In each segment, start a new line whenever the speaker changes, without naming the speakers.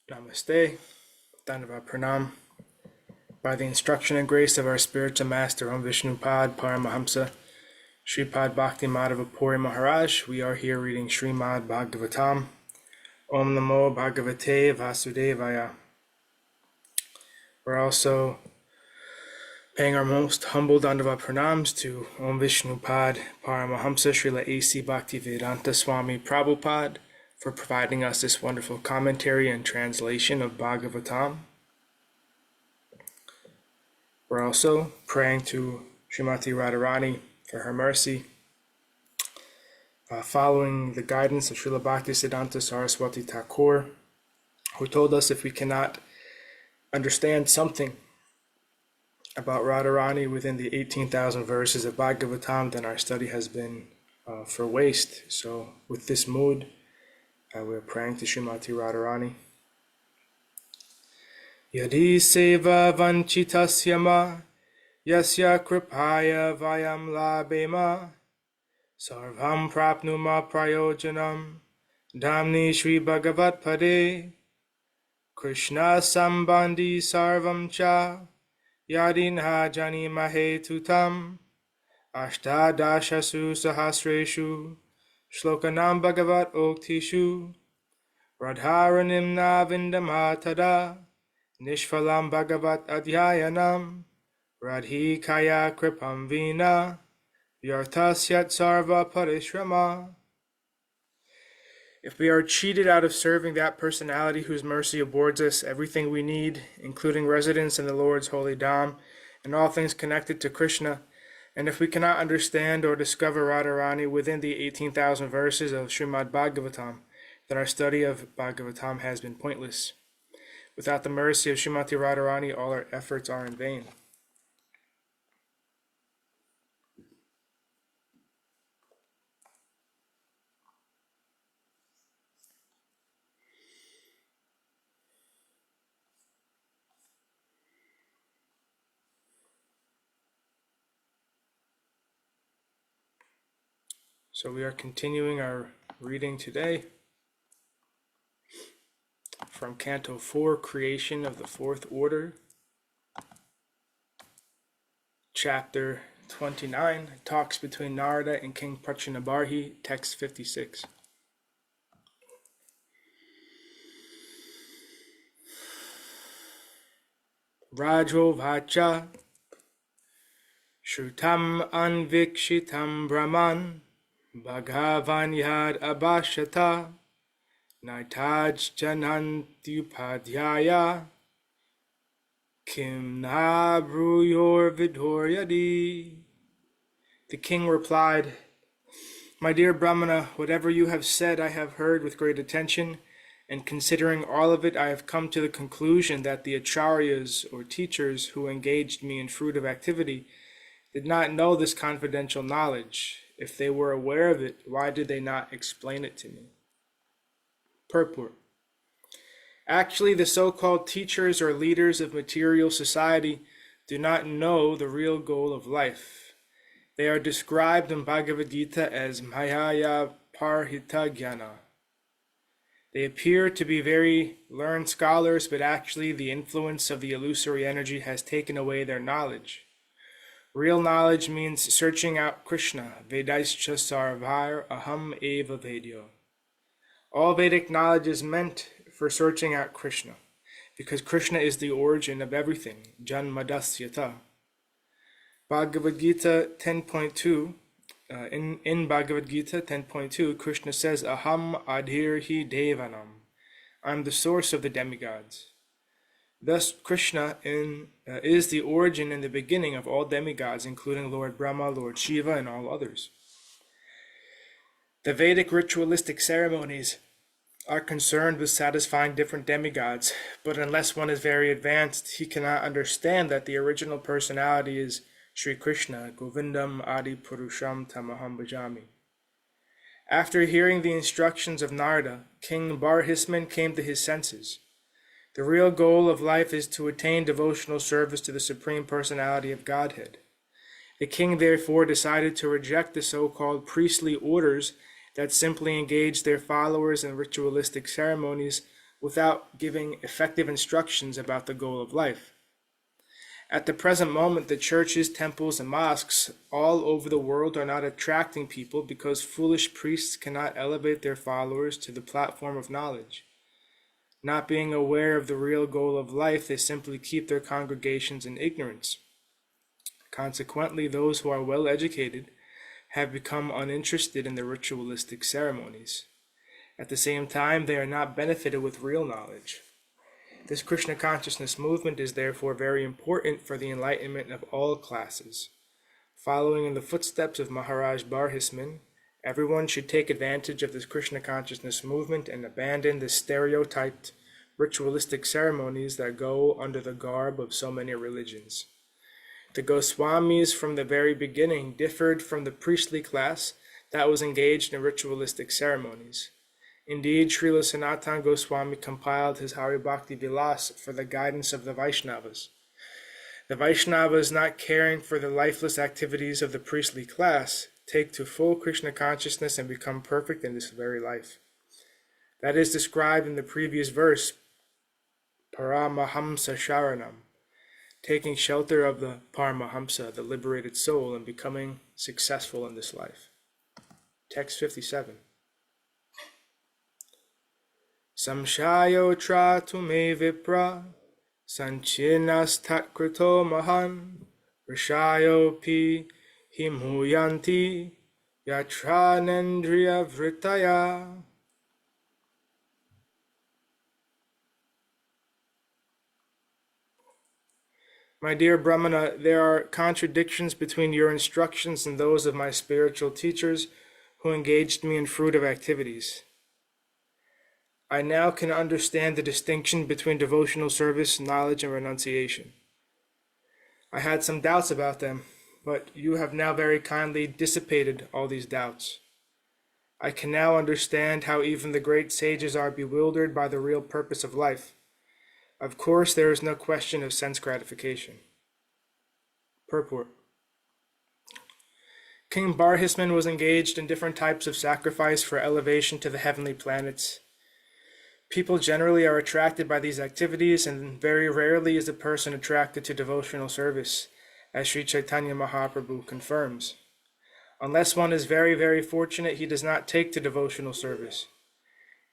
Namaste, Dhanava Pranam. By the instruction and grace of our spiritual master, Om Vishnupad Paramahamsa, Sripad Bhakti Madhava Puri Maharaj, we are here reading Srimad Bhagavatam. Om Namo Bhagavate Vasudevaya. We're also paying our most humble Dhanava Pranams to Om Vishnupad Paramahamsa Srila A.C. Bhaktivedanta Swami Prabhupada for providing us this wonderful commentary and translation of Bhagavatam. We're also praying to Srimati Radharani for her mercy, following the guidance of Srila Bhaktisiddhanta Saraswati Thakur, who told us if we cannot understand something about Radharani within the 18,000 verses of Bhagavatam, then our study has been for waste. So with this mood, we're praying to Srimati Radharani. Yadi seva vanchitasya ma yasya kripaya vayam labema sarvam prapnuma prayojanam damni Shri Bhagavat Pade Krishna sambandhi sarvam cha yadinha jani mahe tutam ashtadashasu sahasreshu shlokanam Bhagavat oktishu radharanim na vindamatada nishphalam Bhagavat adhyayanam radhi kaya kripam vina vyartasyat sarva parishrama. If we are cheated out of serving that personality whose mercy awards us everything we need, including residence in the Lord's holy Dham and all things connected to Krishna, and if we cannot understand or discover Radharani within the 18,000 verses of Srimad Bhagavatam, then our study of Bhagavatam has been pointless. Without the mercy of Srimati Radharani, all our efforts are in vain. So we are continuing our reading today from Canto 4, Creation of the Fourth Order, Chapter 29, Talks between Nārada and King Prācīnabarhi, Text 56. Rajo Vacha Shrutam Anvikshitam Brahman Bhagavan Yad Abhashata Naitaj Janantyupadhyaya Kim na Bruyor Vidoryadi. The king replied, My dear Brahmana, whatever you have said I have heard with great attention, and considering all of it I have come to the conclusion that the acharyas or teachers who engaged me in fruitive activity did not know this confidential knowledge. If they were aware of it, why did they not explain it to me? Purport. Actually, the so-called teachers or leaders of material society do not know the real goal of life. They are described in Bhagavad Gita as Mayaya Parhita Jnana. They appear to be very learned scholars, but actually the influence of the illusory energy has taken away their knowledge. Real knowledge means searching out Krishna. Vedaischa sarvar aham eva vedyo. All Vedic knowledge is meant for searching out Krishna, because Krishna is the origin of everything, janmadasyata. Bhagavad Gita 10.2, in Bhagavad Gita 10.2, Krishna says, Aham adhirhi devanam. I'm the source of the demigods. Thus, Krishna is the origin and the beginning of all demigods, including Lord Brahma, Lord Shiva, and all others. The Vedic ritualistic ceremonies are concerned with satisfying different demigods, but unless one is very advanced, he cannot understand that the original personality is Sri Krishna, Govindam Adi Purusham Tamaham Bhajami. After hearing the instructions of Nārada, King Barhisman came to his senses. The real goal of life is to attain devotional service to the Supreme Personality of Godhead. The king therefore decided to reject the so-called priestly orders that simply engage their followers in ritualistic ceremonies without giving effective instructions about the goal of life. At the present moment, the churches, temples, and mosques all over the world are not attracting people because foolish priests cannot elevate their followers to the platform of knowledge. Not being aware of the real goal of life, they simply keep their congregations in ignorance. Consequently, those who are well educated have become uninterested in the ritualistic ceremonies. At the same time, they are not benefited with real knowledge. This Krishna consciousness movement is therefore very important for the enlightenment of all classes. Following in the footsteps of Maharaj Barhisman, everyone should take advantage of this Krishna consciousness movement and abandon the stereotyped ritualistic ceremonies that go under the garb of so many religions. The Goswamis from the very beginning differed from the priestly class that was engaged in ritualistic ceremonies. Indeed, Srila Sanatana Goswami compiled his Hare Bhakti Vilas for the guidance of the Vaishnavas. The Vaishnavas, not caring for the lifeless activities of the priestly class, take to full Krishna consciousness and become perfect in this very life. That is described in the previous verse, Paramahamsa Sharanam, taking shelter of the Paramahamsa, the liberated soul, and becoming successful in this life. Text 57. Samshayo tratume vipra, sanchinas tatkrito mahan, rishayo pi himuyanti, yatranendriya vritaya. My dear Brahmana, there are contradictions between your instructions and those of my spiritual teachers who engaged me in fruitive activities. I now can understand the distinction between devotional service, knowledge, and renunciation. I had some doubts about them, but you have now very kindly dissipated all these doubts. I can now understand how even the great sages are bewildered by the real purpose of life. Of course, there is no question of sense gratification. Purport. King Barhisman was engaged in different types of sacrifice for elevation to the heavenly planets. People generally are attracted by these activities, and very rarely is a person attracted to devotional service, as Sri Chaitanya Mahaprabhu confirms. Unless one is very, very fortunate, he does not take to devotional service.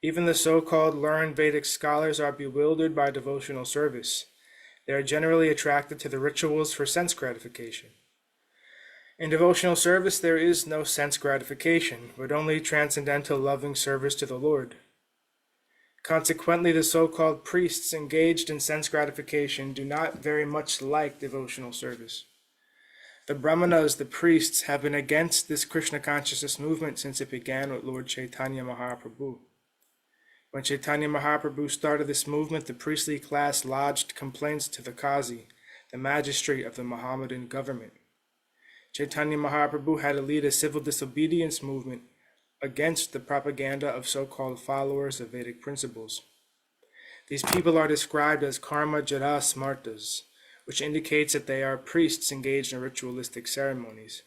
Even the so-called learned Vedic scholars are bewildered by devotional service. They are generally attracted to the rituals for sense gratification. In devotional service, there is no sense gratification, but only transcendental loving service to the Lord. Consequently, the so-called priests engaged in sense gratification do not very much like devotional service. The Brahmanas, the priests, have been against this Krishna consciousness movement since it began with Lord Chaitanya Mahaprabhu. When Chaitanya Mahaprabhu started this movement, the priestly class lodged complaints to the Qazi, the magistrate of the Mohammedan government. Chaitanya Mahaprabhu had to lead a civil disobedience movement against the propaganda of so-called followers of Vedic principles. These people are described as karma jara smartas, which indicates that they are priests engaged in ritualistic ceremonies.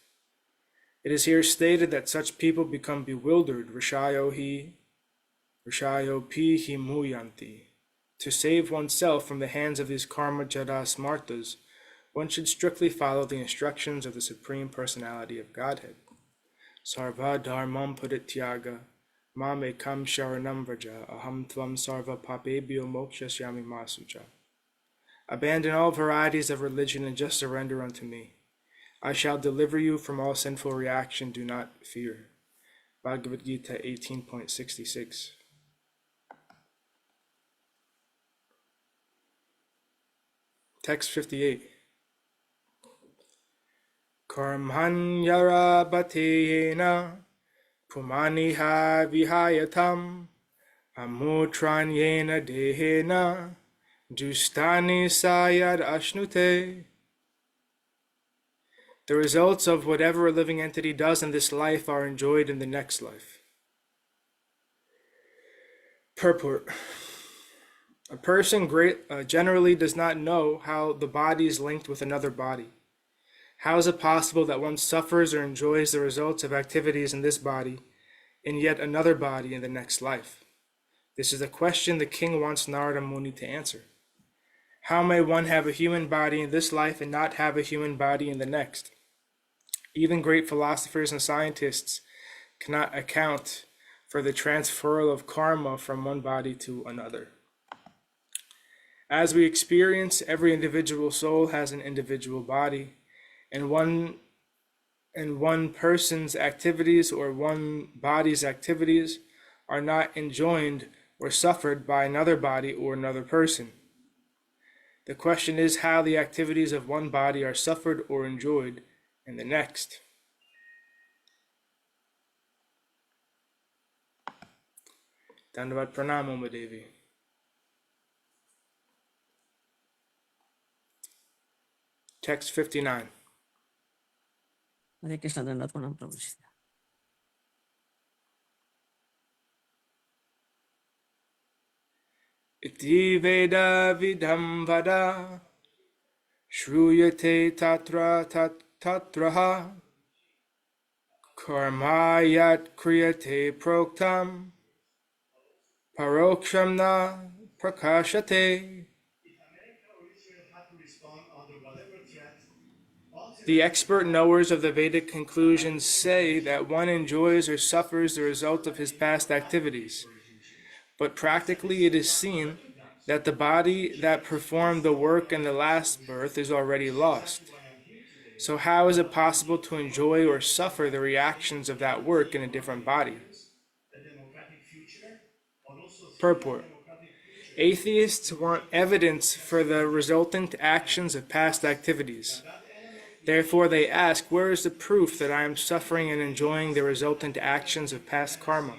It is here stated that such people become bewildered, rishayo pi himuyanti. To save oneself from the hands of these karma jara smartas, one should strictly follow the instructions of the Supreme Personality of Godhead. Sarva dharmam parityaga, mam ekam sharanam vraja, aham tvam sarva papebhyo mokshasyami masucha. Abandon all varieties of religion and just surrender unto me. I shall deliver you from all sinful reaction, do not fear. Bhagavad Gita 18.66. Text 58. Karmanyara bhateyena pumaniha vihayatam amutranyena dehena justani sayad ashnute. The results of whatever a living entity does in this life are enjoyed in the next life. Purport. A person generally does not know how the body is linked with another body. How is it possible that one suffers or enjoys the results of activities in this body, in yet another body in the next life? This is a question the king wants Narada Muni to answer. How may one have a human body in this life and not have a human body in the next? Even great philosophers and scientists cannot account for the transferal of karma from one body to another. As we experience, every individual soul has an individual body, and one person's activities or one body's activities are not enjoined or suffered by another body or another person. The question is how the activities of one body are suffered or enjoyed in the next. Dandavat Pranam Uma Devi. Text 59.
Hare Krishna, Dandavat Pranam Prabhuji.
Iti Veda Vidham Vada Shruyate Tatra Tatraha Karmayat Kriyate Proktam Paroksham Na Prakashate. The expert knowers of the Vedic conclusions say that one enjoys or suffers the result of his past activities. But practically it is seen that the body that performed the work in the last birth is already lost. So how is it possible to enjoy or suffer the reactions of that work in a different body? Purport. Atheists want evidence for the resultant actions of past activities. Therefore they ask, where is the proof that I am suffering and enjoying the resultant actions of past karma?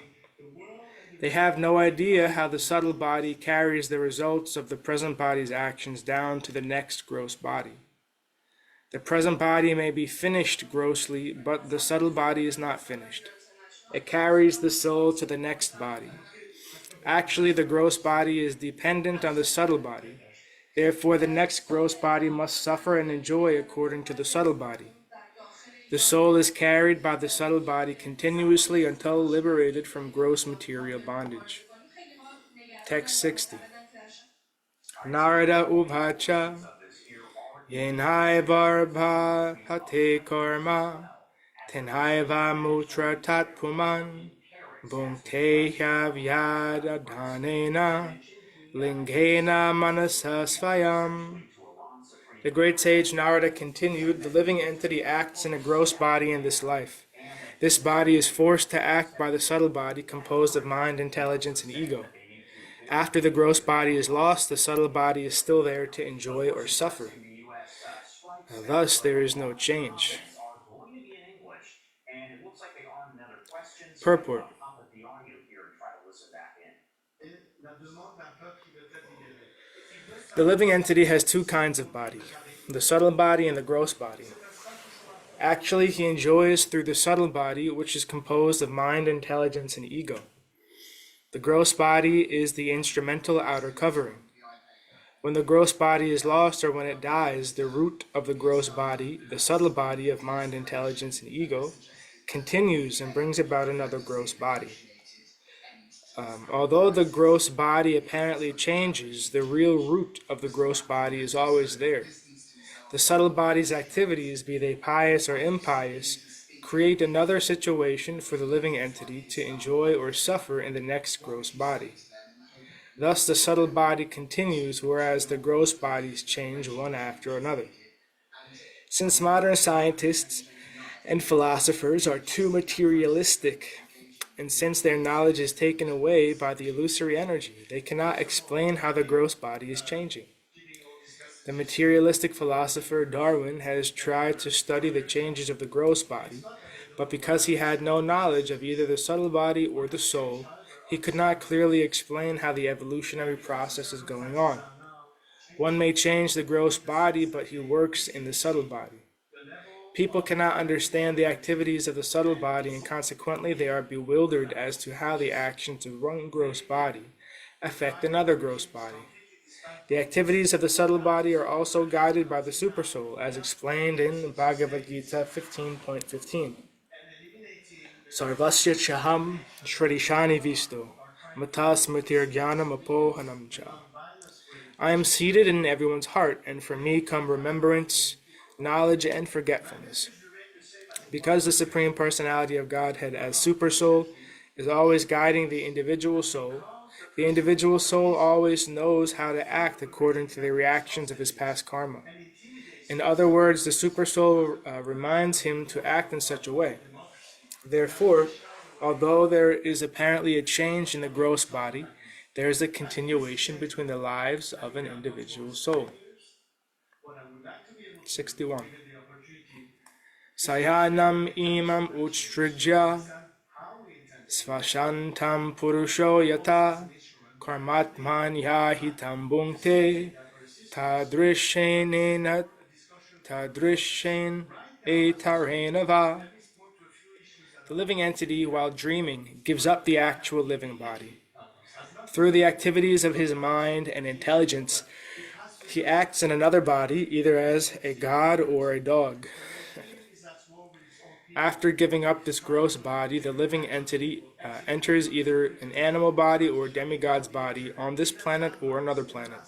They have no idea how the subtle body carries the results of the present body's actions down to the next gross body. The present body may be finished grossly, but the subtle body is not finished. It carries the soul to the next body. Actually, the gross body is dependent on the subtle body. Therefore, the next gross body must suffer and enjoy according to the subtle body. The soul is carried by the subtle body continuously until liberated from gross material bondage. Text 60. Nārada Uvacha Yenai Hate Karma Tenhaiva Mutra Tat Puman Bhunte Yavyada Dhanena Lingena Manasa Svayam. The great sage Nārada continued, the living entity acts in a gross body in this life. This body is forced to act by the subtle body composed of mind, intelligence, and ego. After the gross body is lost, the subtle body is still there to enjoy or suffer. Thus, there is no change. Purport. The living entity has two kinds of body, the subtle body and the gross body. Actually, he enjoys through the subtle body, which is composed of mind, intelligence, and ego. The gross body is the instrumental outer covering. When the gross body is lost or when it dies, the root of the gross body, the subtle body of mind, intelligence, and ego, continues and brings about another gross body. Although the gross body apparently changes, the real root of the gross body is always there. The subtle body's activities, be they pious or impious, create another situation for the living entity to enjoy or suffer in the next gross body. Thus the subtle body continues, whereas the gross bodies change one after another. Since modern scientists and philosophers are too materialistic, and since their knowledge is taken away by the illusory energy, they cannot explain how the gross body is changing. The materialistic philosopher Darwin has tried to study the changes of the gross body, but because he had no knowledge of either the subtle body or the soul, he could not clearly explain how the evolutionary process is going on. One may change the gross body, but he works in the subtle body. People cannot understand the activities of the subtle body, and consequently they are bewildered as to how the actions of one gross body affect another gross body. The activities of the subtle body are also guided by the supersoul, as explained in Bhagavad Gita 15.15. Sarvasya chaham shradishani visto, matas matir jnanam apohanam cha. I am seated in everyone's heart, and from me come remembrance, knowledge, and forgetfulness. Because the Supreme Personality of Godhead as Supersoul is always guiding the individual soul always knows how to act according to the reactions of his past karma. In other words, the Supersoul reminds him to act in such a way. Therefore, although there is apparently a change in the gross body, there is a continuation between the lives of an individual soul. 61. Sayanam imam uchtrija svashantam purusho yata karmatman yahitam bhunkte tadrishen etarenava. The living entity, while dreaming, gives up the actual living body. Through the activities of his mind and intelligence, he acts in another body, either as a god or a dog. After giving up this gross body, the living entity enters either an animal body or a demigod's body on this planet or another planet.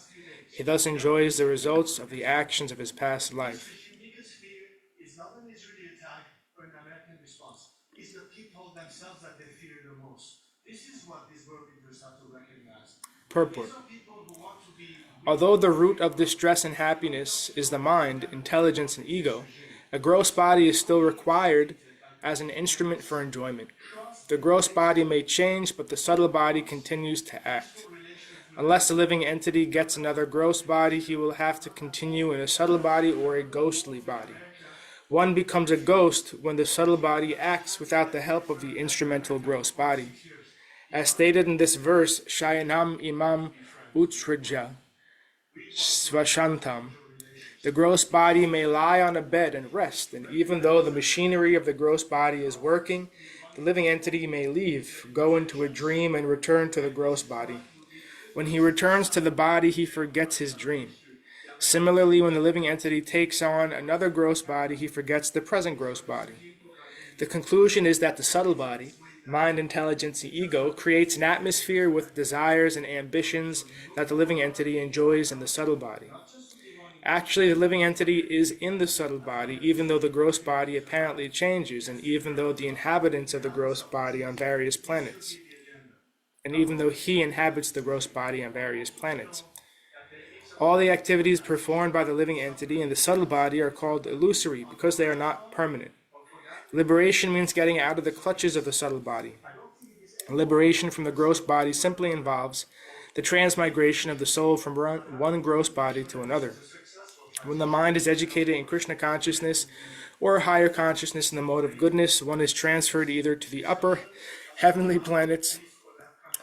He thus enjoys the results of the actions of his past life. It's the people themselves that they fear the most. This is what these world leaders have to recognize. Purport. Although the root of distress and happiness is the mind, intelligence, and ego, a gross body is still required as an instrument for enjoyment. The gross body may change, but the subtle body continues to act. Unless the living entity gets another gross body, he will have to continue in a subtle body or a ghostly body. One becomes a ghost when the subtle body acts without the help of the instrumental gross body. As stated in this verse, Shayanam imam utrija svashantam. The gross body may lie on a bed and rest, and even though the machinery of the gross body is working, the living entity may leave, go into a dream, and return to the gross body. When he returns to the body, he forgets his dream. Similarly, when the living entity takes on another gross body, he forgets the present gross body. The conclusion is that the subtle body, mind, intelligence, and ego, creates an atmosphere with desires and ambitions that the living entity enjoys in the subtle body. Actually, the living entity is in the subtle body, even though the gross body apparently changes, and even though the inhabitants of the gross body on various planets. And even though he inhabits the gross body on various planets. All the activities performed by the living entity in the subtle body are called illusory because they are not permanent. Liberation means getting out of the clutches of the subtle body. Liberation from the gross body simply involves the transmigration of the soul from one gross body to another. When the mind is educated in Krishna consciousness or higher consciousness in the mode of goodness, one is transferred either to the upper heavenly planets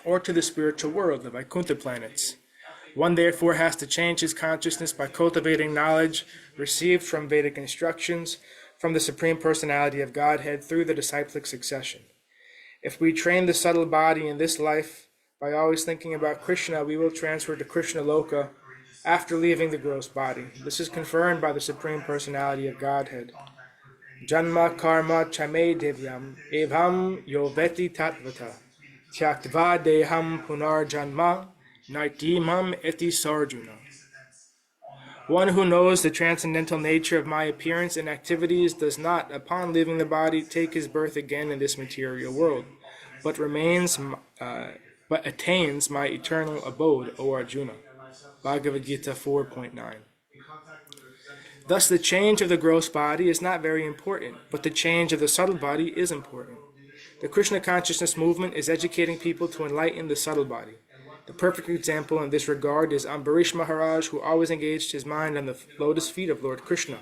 or to the spiritual world, the Vaikuntha planets. One therefore has to change his consciousness by cultivating knowledge received from Vedic instructions from the Supreme Personality of Godhead through the disciplic succession. If we train the subtle body in this life by always thinking about Krishna, we will transfer to Krishna Loka after leaving the gross body. This is confirmed by the Supreme Personality of Godhead. Janma karma chame devyam evam yoveti tatvata tyaktva deham punar janma Naitimam eti sarjuna. One who knows the transcendental nature of my appearance and activities does not, upon leaving the body, take his birth again in this material world, but attains my eternal abode, O Arjuna. Bhagavad Gita 4.9. Thus, the change of the gross body is not very important, but the change of the subtle body is important. The Krishna consciousness movement is educating people to enlighten the subtle body. The perfect example in this regard is Ambarish Maharaj, who always engaged his mind on the lotus feet of Lord Krishna.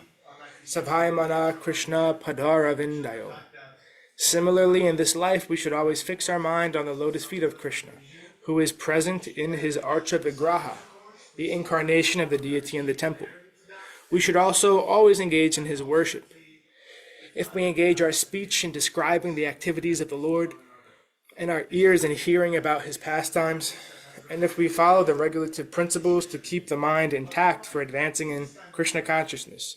Sabhai mana Krishna padara vindayo. Similarly, in this life, we should always fix our mind on the lotus feet of Krishna, who is present in his Archa Vigraha, the incarnation of the deity in the temple. We should also always engage in his worship. If we engage our speech in describing the activities of the Lord, and our ears in hearing about his pastimes, and if we follow the regulative principles to keep the mind intact for advancing in Krishna consciousness,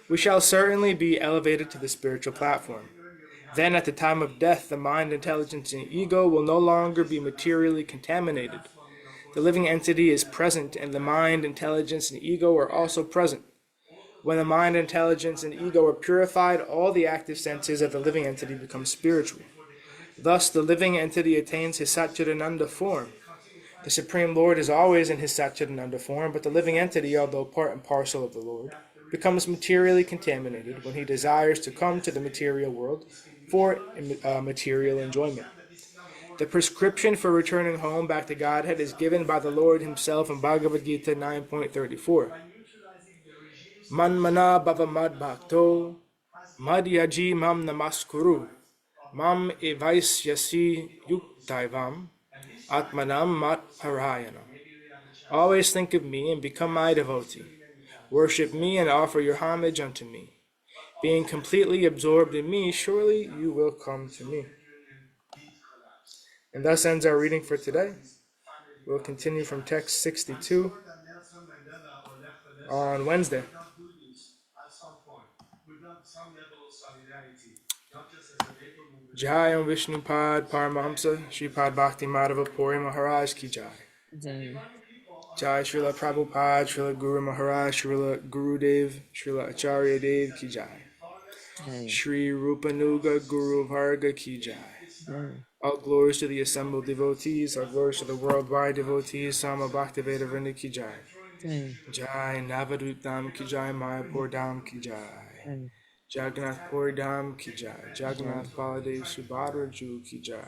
we shall certainly be elevated to the spiritual platform. Then at the time of death, the mind, intelligence, and ego will no longer be materially contaminated. The living entity is present, and the mind, intelligence, and ego are also present. When the mind, intelligence, and ego are purified, all the active senses of the living entity become spiritual. Thus, the living entity attains his Satchidananda form. The Supreme Lord is always in his Satchidananda form, but the living entity, although part and parcel of the Lord, becomes materially contaminated when he desires to come to the material world for material enjoyment. The prescription for returning home back to Godhead is given by the Lord himself in Bhagavad Gita 9.34. Manmana bhava mad bhakto madhyaji mam namaskuru mam evaisyasi yuktaivam atmanam mat parayana. Always think of me and become my devotee. Worship me and offer your homage unto me. Being completely absorbed in me, surely you will come to me. And thus ends our reading for today. We'll continue from text 62 on Wednesday. Jai Om Vishnupad Paramahamsa Sripad Bhakti Madhava Puri Maharaj Ki Jai. Jai Srila Prabhupada, Srila Guru Maharaj, Srila Gurudev, Srila Acharya Dev Ki Jai. Shri Rupanuga Guru Varga Ki Jai. All glories to the assembled devotees, all glories to the worldwide devotees, Sama Bhaktivedanta Ki Jai. Jai Navadvip Dham Ki Jai, Mayapur Dham Ki Jai. Jagannath Puri Dham Ki Jai. Jagannath Baladev Subhadra Ju Ki Jai.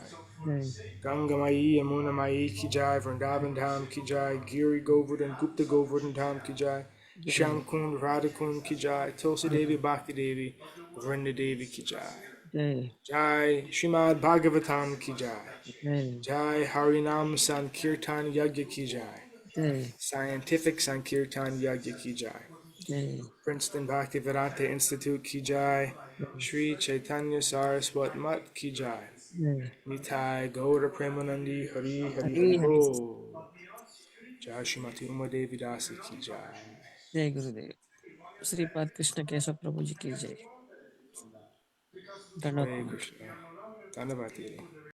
Ganga Mai Yamuna Mai Ki Jai. Vrindavan Dham Ki Jai. Giri Govardhan Gupta Govardhan Dham Ki Jai. Shyam Kund Radha Kund Ki Jai. Tulsi Devi Bhakti Devi Vrinda Devi Ki Jai. Jai Srimad Bhagavatam Ki Jai. Jai Harinam Sankirtan Yagya Ki Jai. Scientific Sankirtan Yagya Ki Jai. Princeton Bhaktivedanta Institute Ki Jai. Sri Chaitanya Saraswat Mat Ki Jai. Nitai Gaura Premanandi Hari Hari Hari Bo. Jai Shrimati Uma Devi Dasi Ki Jai.
Jai Gurudev. Sripad Krishna Keshav Prabhuji Ki Jai.
Hare Krishna. Dhanavati.